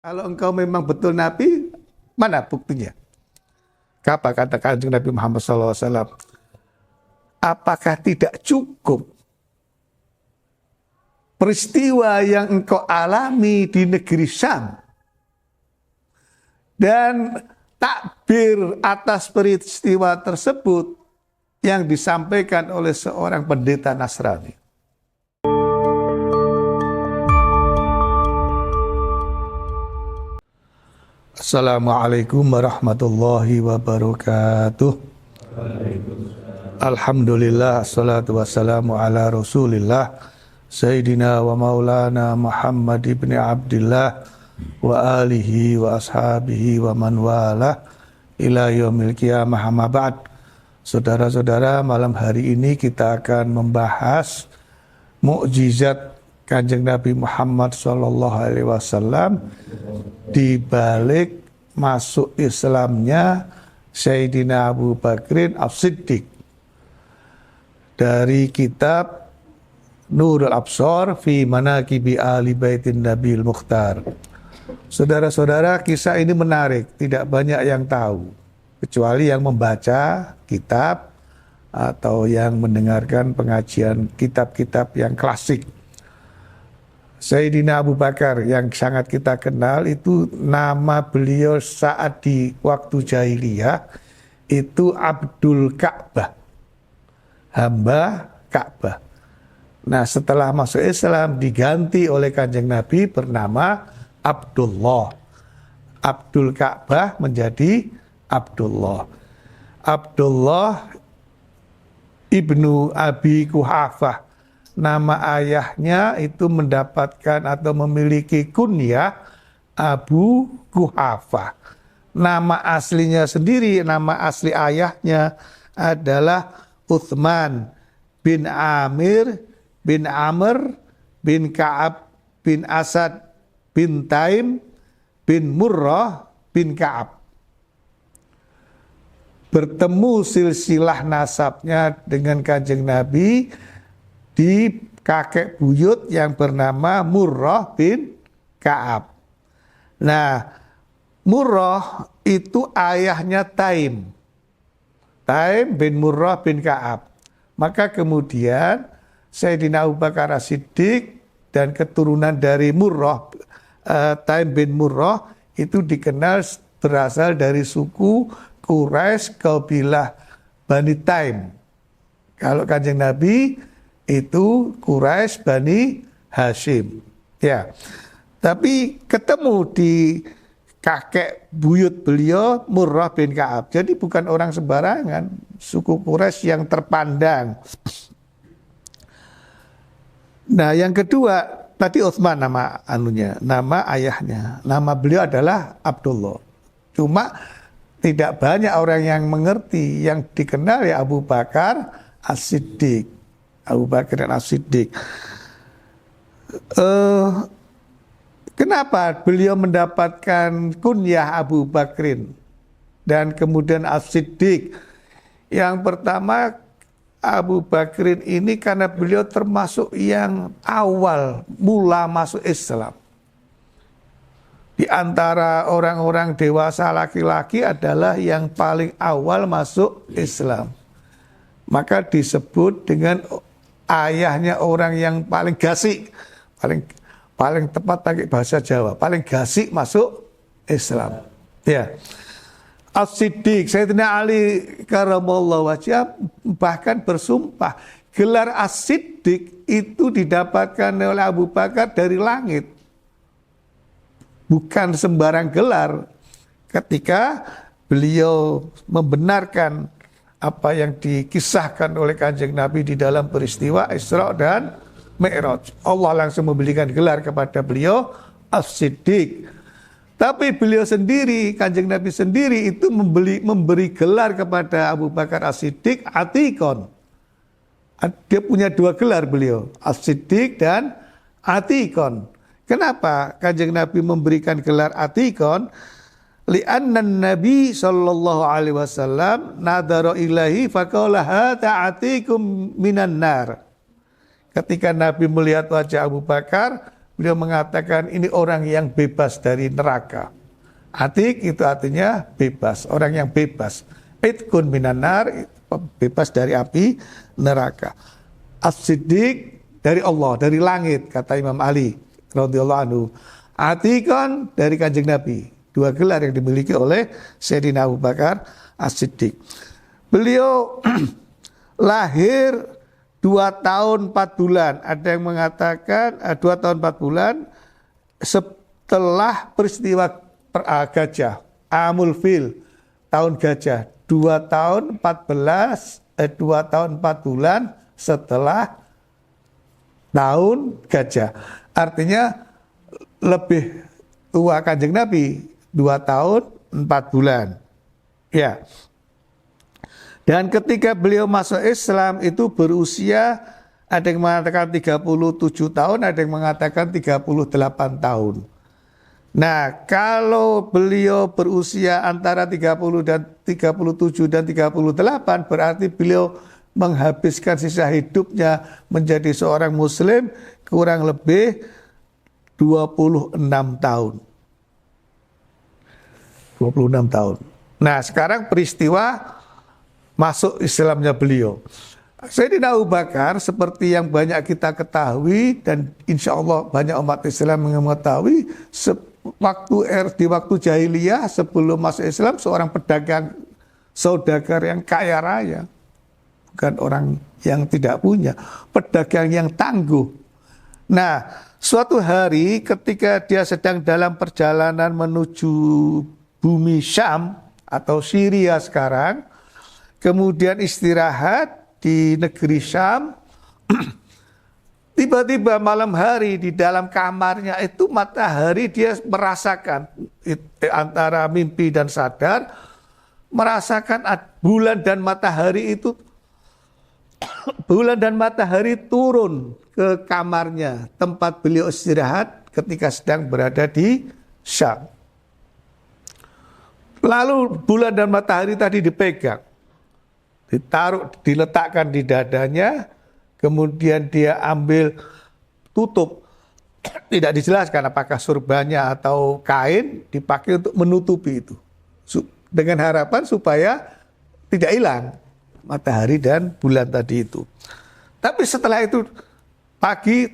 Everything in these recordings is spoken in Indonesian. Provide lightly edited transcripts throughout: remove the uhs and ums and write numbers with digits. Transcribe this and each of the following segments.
Kalau engkau memang betul Nabi, mana buktinya? Apa kata Kanjeng Nabi Muhammad SAW? Apakah tidak cukup peristiwa yang engkau alami di negeri Syam dan takbir atas peristiwa tersebut yang disampaikan oleh seorang pendeta Nasrani? Assalamualaikum warahmatullahi wabarakatuh. Alhamdulillah, assalatu wassalamu ala rasulillah Sayyidina wa maulana Muhammad ibn Abdillah wa alihi wa ashabihi wa man wala ila yaumil qiyamah, amma ba'd. Saudara-saudara, malam hari ini kita akan membahas mukjizat Kanjeng Nabi Muhammad SAW di balik masuk Islamnya Sayyidina Abu Bakrin As-Siddiq, dari kitab Nurul Absar fi Manaqibi Ali Baitin Nabil Mukhtar. Saudara-saudara, kisah ini menarik, tidak banyak yang tahu kecuali yang membaca kitab atau yang mendengarkan pengajian kitab-kitab yang klasik. Sayyidina Abu Bakar yang sangat kita kenal itu, nama beliau saat di waktu jahiliyah itu Abdul Ka'bah, hamba Ka'bah. Nah, setelah masuk Islam diganti oleh Kanjeng Nabi bernama Abdullah. Abdul Ka'bah menjadi Abdullah. Abdullah ibnu Abi Kuhafah. Nama ayahnya itu mendapatkan atau memiliki kunyah Abu Kuhafah. Nama aslinya sendiri, nama asli ayahnya adalah Uthman bin Amir bin Amr bin Ka'ab bin Asad bin Taim bin Murrah bin Ka'ab. Bertemu silsilah nasabnya dengan Kanjeng Nabi di kakek buyut yang bernama Murrah bin Ka'ab. Nah, Murrah itu ayahnya Taim. Taim bin Murrah bin Ka'ab. Maka kemudian Sayyidina Abu Bakar As-Siddiq dan keturunan dari Murrah, Taim bin Murrah itu dikenal berasal dari suku Quraisy kabilah Bani Taim. Kalau Kanjeng Nabi itu Quraisy Bani Hashim. Ya. Tapi ketemu di kakek buyut beliau Murrah bin Ka'ab. Jadi bukan orang sembarangan, suku Quraisy yang terpandang. Nah, yang kedua, tadi Utsman nama anunya, nama ayahnya. Nama beliau adalah Abdullah. Cuma tidak banyak orang yang mengerti, yang dikenal ya Abu Bakar As-Siddiq. Abu Bakar As-Siddiq. Kenapa beliau mendapatkan kunyah Abu Bakrin dan kemudian As-Siddiq? Yang pertama, Abu Bakrin ini karena beliau termasuk yang awal mula masuk Islam. Di antara orang-orang dewasa laki-laki adalah yang paling awal masuk Islam. Maka disebut dengan ayahnya orang yang paling gasik, paling tepat pakai bahasa Jawa, paling gasik masuk Islam. Ya. As-Siddiq, Sayyidina Ali karamallahu wajhah bahkan bersumpah gelar As-Siddiq itu didapatkan oleh Abu Bakar dari langit. Bukan sembarang gelar. Ketika beliau membenarkan apa yang dikisahkan oleh Kanjeng Nabi di dalam peristiwa Isra dan Mi'raj, Allah langsung memberikan gelar kepada beliau As-Siddiq. Tapi beliau sendiri, Kanjeng Nabi sendiri itu memberi gelar kepada Abu Bakar As-Siddiq Atikon. Dia punya dua gelar beliau, As-Siddiq dan Atikon. Kenapa Kanjeng Nabi memberikan gelar Atikon? Li'anna Nabi sallallahu alaihi wasallam nadara ilahi faqala hata atikum minan nar. Ketika Nabi melihat wajah Abu Bakar, beliau mengatakan ini orang yang bebas dari neraka. Atik itu artinya bebas, orang yang bebas. Itkun minanar, bebas dari api neraka. As-Siddiq dari Allah, dari langit, kata Imam Ali radhiyallahu anhu. Atikon dari Kanjeng Nabi. Dua gelar yang dimiliki oleh Sayyidina Abu Bakar As-Siddiq. Beliau lahir 2 tahun 4 bulan. Ada yang mengatakan 2 tahun 4 bulan setelah peristiwa gajah. Amul Fil, tahun gajah. 2 tahun 4 bulan setelah tahun gajah. Artinya lebih tua Kanjeng Nabi 2 tahun 4 bulan. Ya. Dan ketika beliau masuk Islam itu berusia, ada yang mengatakan 37 tahun, ada yang mengatakan 38 tahun. Nah, kalau beliau berusia antara 30 dan 37 dan 38, berarti beliau menghabiskan sisa hidupnya menjadi seorang muslim kurang lebih 26 tahun. 26 tahun. Nah, sekarang peristiwa masuk Islamnya beliau. Sayyidina Abu Bakar seperti yang banyak kita ketahui dan insya Allah banyak umat Islam mengetahui, di waktu jahiliyah sebelum masuk Islam seorang pedagang saudagar yang kaya raya, bukan orang yang tidak punya, pedagang yang tangguh. Nah, suatu hari ketika dia sedang dalam perjalanan menuju bumi Syam atau Syria sekarang, kemudian istirahat di negeri Syam, tiba-tiba malam hari di dalam kamarnya itu matahari dia merasakan antara mimpi dan sadar, merasakan bulan dan matahari itu turun ke kamarnya tempat beliau istirahat ketika sedang berada di Syam. Lalu bulan dan matahari tadi dipegang, diletakkan di dadanya, kemudian dia ambil tutup, tidak dijelaskan apakah surbannya atau kain, dipakai untuk menutupi itu, dengan harapan supaya tidak hilang matahari dan bulan tadi itu. Tapi setelah itu pagi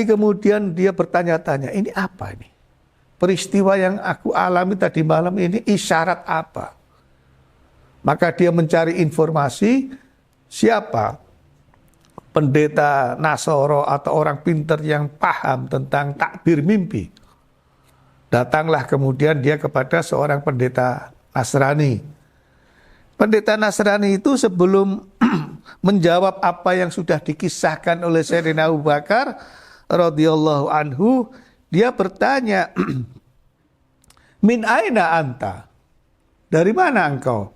kemudian dia bertanya-tanya, ini apa ini? Peristiwa yang aku alami tadi malam ini isyarat apa? Maka dia mencari informasi siapa pendeta Nasoro atau orang pintar yang paham tentang takbir mimpi. Datanglah kemudian dia kepada seorang pendeta Nasrani. Pendeta Nasrani itu sebelum menjawab apa yang sudah dikisahkan oleh Sayyidina Abu Bakar radhiyallahu anhu, dia bertanya, min aina anta? Dari mana engkau?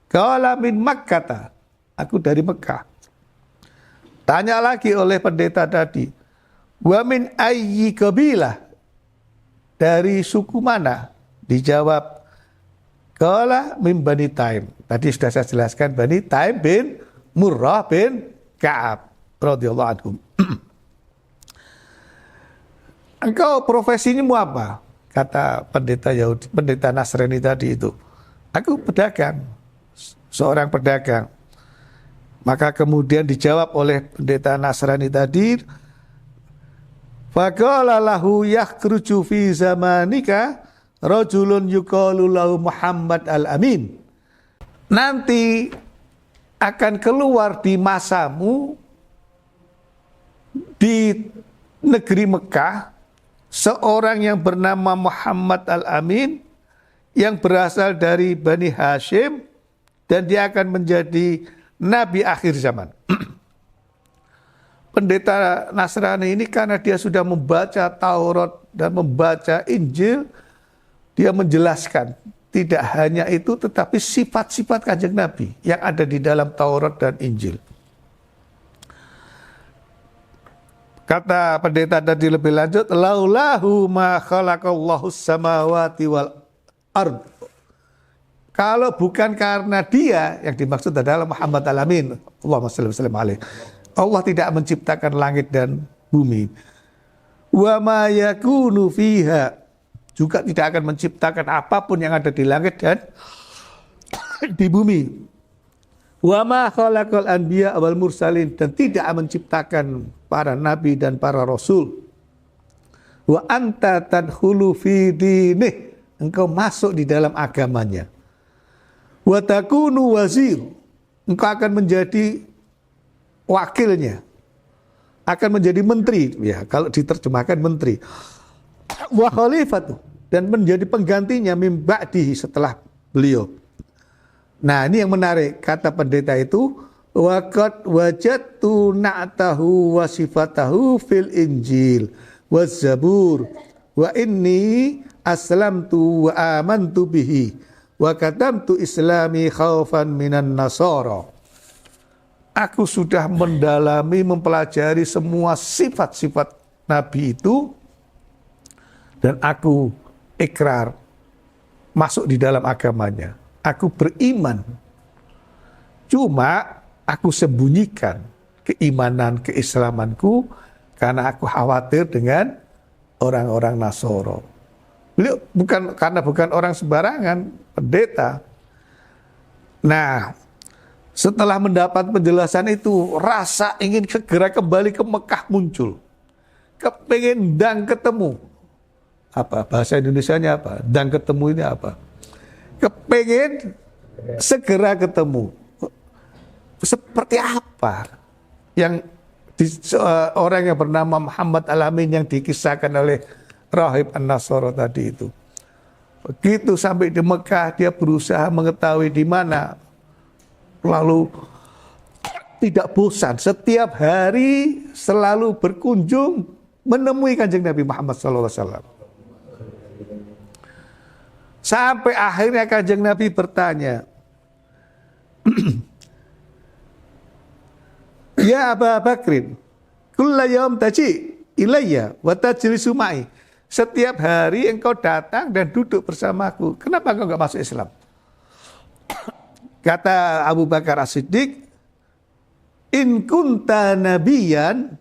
Qala min Makkah, aku dari Mekah. Tanya lagi oleh pendeta tadi, wa min ayyi qabilah? Dari suku mana? Dijawab, qala min Bani Taim. Tadi sudah saya jelaskan, Bani Taim bin Murrah bin Ka'ab radhiyallahu anhum. Engkau profesimu apa? Kata pendeta Yahudi, pendeta Nasrani tadi itu. Aku pedagang, seorang pedagang. Maka kemudian dijawab oleh pendeta Nasrani tadi, faqala lahu yakhruju fi zamanika rajulun yuqalu lahu Muhammad al-Amin. Nanti akan keluar di masamu di negeri Mekah seorang yang bernama Muhammad al-Amin yang berasal dari Bani Hashim dan dia akan menjadi Nabi akhir zaman. Pendeta Nasrani ini karena dia sudah membaca Taurat dan membaca Injil, dia menjelaskan tidak hanya itu tetapi sifat-sifat Kanjeng Nabi yang ada di dalam Taurat dan Injil. Kata pendeta tadi lebih lanjut, laulahu ma khalaqallahu samawati wal ard. Kalau bukan karena dia, yang dimaksud adalah Muhammad al-Amin, Allahumma shalli wa sallim alaihi, Allah tidak menciptakan langit dan bumi. Wa ma yakunu fiha, juga tidak akan menciptakan apapun yang ada di langit dan di bumi. Wa ma khalaqal anbiya wal mursalin, dan tidak menciptakan para nabi dan para rasul. Wa anta tadkhulu fi dinih, engkau masuk di dalam agamanya. Wa takunu wazir, engkau akan menjadi wakilnya, akan menjadi menteri, ya kalau diterjemahkan menteri. Wa khalifatu, dan menjadi penggantinya mim ba'dihi, setelah beliau. Nah, ini yang menarik, kata pendeta itu, wa qad wajadtu na'tahu wa sifatahu fil injil wa zabur wa inni aslamtu wa amantu bihi wa katamtu islami khaufan minan nasara. Aku sudah mendalami, mempelajari semua sifat-sifat Nabi itu, dan aku ikrar masuk di dalam agamanya. Aku beriman. Cuma aku sembunyikan keimanan, keislamanku, karena aku khawatir dengan orang-orang Nasoro. Beliau bukan orang sembarangan, pendeta. Nah, setelah mendapat penjelasan itu, rasa ingin segera kembali ke Mekah muncul. Kepengen dang ketemu. Apa bahasa Indonesianya apa? Dang ketemu ini apa? Kepengen segera ketemu. Seperti apa yang orang yang bernama Muhammad Al-Amin yang dikisahkan oleh Rahib An-Nasoro tadi itu. Begitu sampai di Mekah, dia berusaha mengetahui di mana. Lalu tidak bosan, setiap hari selalu berkunjung menemui Kanjeng Nabi Muhammad SAW. Sampai akhirnya Kanjeng Nabi bertanya, ya Aba Bakrin, kulla yaum taji ilayya wa tajlisu ma'i. Setiap hari engkau datang dan duduk bersamaku. Kenapa engkau enggak masuk Islam? Kata Abu Bakar As-Siddiq, in kunta nabiyan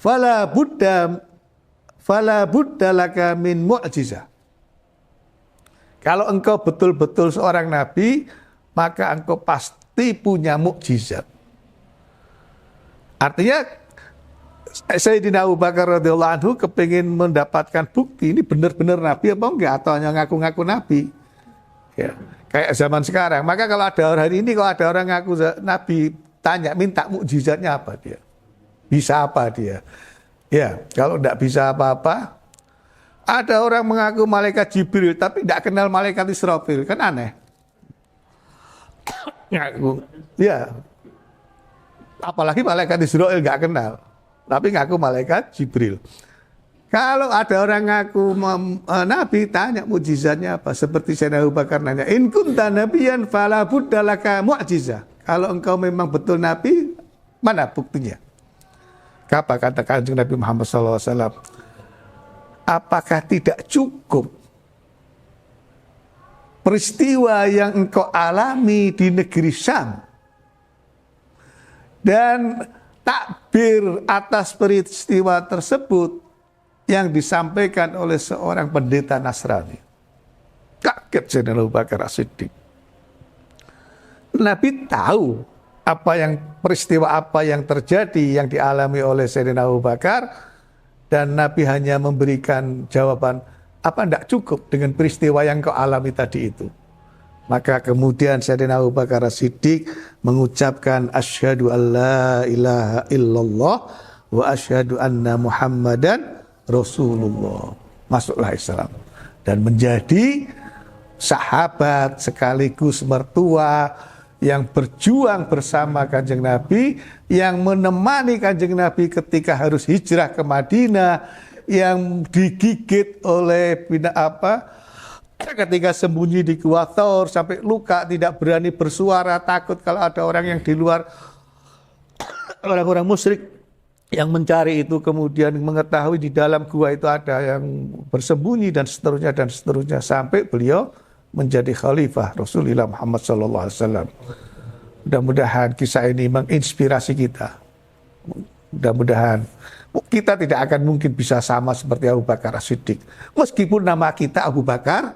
fala budda laka min mu'jizah. Kalau engkau betul-betul seorang nabi, maka engkau pasti punya mukjizat. Artinya Sayyidina Abu Bakar radhiyallahu anhu kepingin mendapatkan bukti ini benar-benar nabi apa enggak, atau hanya ngaku-ngaku nabi. Ya, kayak zaman sekarang. Maka kalau ada orang hari ini, kalau ada orang ngaku nabi, tanya minta mukjizatnya apa dia? Bisa apa dia? Ya, kalau enggak bisa apa-apa, ada orang mengaku malaikat Jibril tapi enggak kenal malaikat Israfil, kan aneh. Ngaku, ya. Apalagi malaikat Israfil enggak kenal, tapi ngaku malaikat Jibril. Kalau ada orang ngaku nabi, tanya mukjizatnya apa? Seperti Sayyidina Abu Bakar nanya, in kunta nabiyan fala budda laka mu'jizah. Kalau engkau memang betul nabi, mana buktinya? Apa kata Kanjeng Nabi Muhammad SAW? Apakah tidak cukup peristiwa yang engkau alami di negeri Syam dan takbir atas peristiwa tersebut yang disampaikan oleh seorang pendeta Nasrani? Kaget Sayyidina Abu Bakar As-Siddiq. Nabi tahu peristiwa apa yang terjadi yang dialami oleh Sayyidina Abu Bakar, dan Nabi hanya memberikan jawaban, apa tidak cukup dengan peristiwa yang kau alami tadi itu? Maka kemudian Sayyidina Abu Bakar As-Siddiq mengucapkan asyhadu alla ilaha illallah wa asyhadu anna Muhammadan Rasulullah. Masuklah Islam dan menjadi sahabat sekaligus mertua yang berjuang bersama Kanjeng Nabi, yang menemani Kanjeng Nabi ketika harus hijrah ke Madinah, yang digigit oleh ketika sembunyi di Gua Thawr sampai luka, tidak berani bersuara, takut kalau ada orang yang di luar, orang-orang musyrik yang mencari itu kemudian mengetahui di dalam gua itu ada yang bersembunyi, dan seterusnya sampai beliau menjadi khalifah Rasulullah Muhammad SAW. Mudah-mudahan kisah ini menginspirasi kita, Mudah-mudahan kita tidak akan mungkin bisa sama seperti Abu Bakar As-Siddiq. Meskipun nama kita Abu Bakar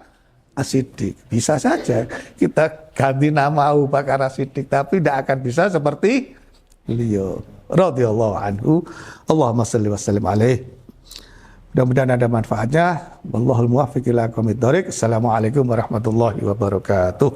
As-Siddiq, bisa saja kita ganti nama Abu Bakar As-Siddiq, tapi tidak akan bisa seperti beliau radhiyallahu anhu. Allahumma shalli wa sallim alaihi. Mudah-mudahan ada manfaatnya. Wallahul muwaffiq ila aqwamit thoriq. Assalamualaikum warahmatullahi wabarakatuh.